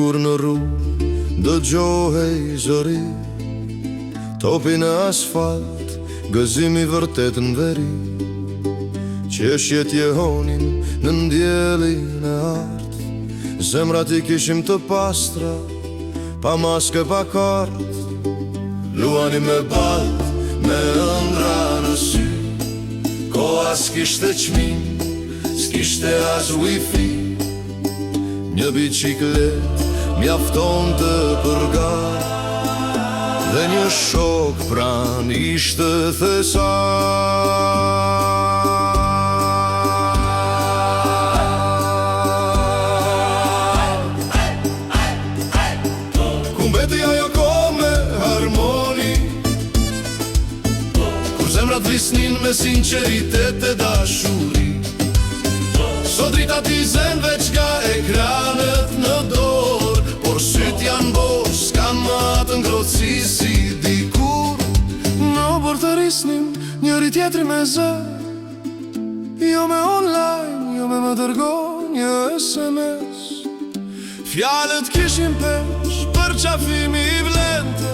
Kur në rrugë dëgjohej zëri, topi në asfalt, gëzimi vërtet në veri, qeshjet jehonin në ndjelin e art. Zemrat i kishim të pastra, pa maske pa kart. Luani me bat, me ëndra në sy, koha s'kishte qmin, s'kishte as wifi. Një biciklet mjafton të përgar, dhe një shok pran ishte thesar. Ku mbeti ajo kohë me harmoni, kur zemrat vlisnin me sinqeritet e dashuri. Sot drita t'i zen veç ka ekranet në dorë, por syt janë bosh, s'kan më atë ngrohtësi si dikur. Në bërë të risnim njëri tjetri me zë, jo me online, jo me më dërgo një SMS. Fjalët kishin pesh për qafimi i vlente,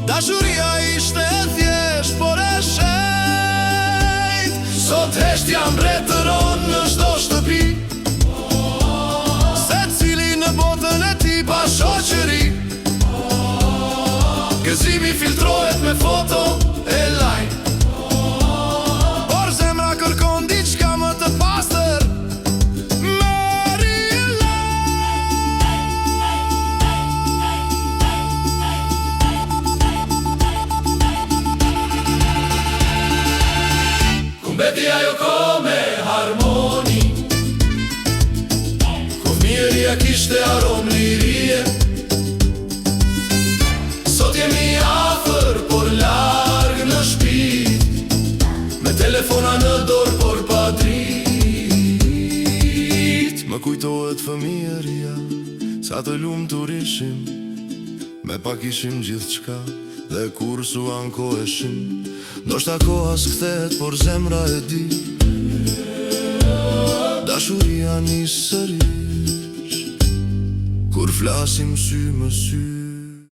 dashuria ishte e thjesht, por e shenjt. Sot hesht jam mbretëron në çdo shtëpi, se cili në botën e ti pa shoqëri. Gëzimi filtrohet me foto e like, por zemra kërkon diçka më të pastër, me real. Ku mbeti ajo kohë me harmoni, ku mirëja kishte aromë lirie. Sot jemi afër, por larg në shtëpi, me telefona në dorë, por pa dritë. Më kujtohet fëmijëria, sa të lumtur ishim, me pak ishim gjithçka, dhe kur su ankoheshim. Ndoshta koha s'kthehet, por zemra e di, dashuria nis sërish, kur flasim sy më sy.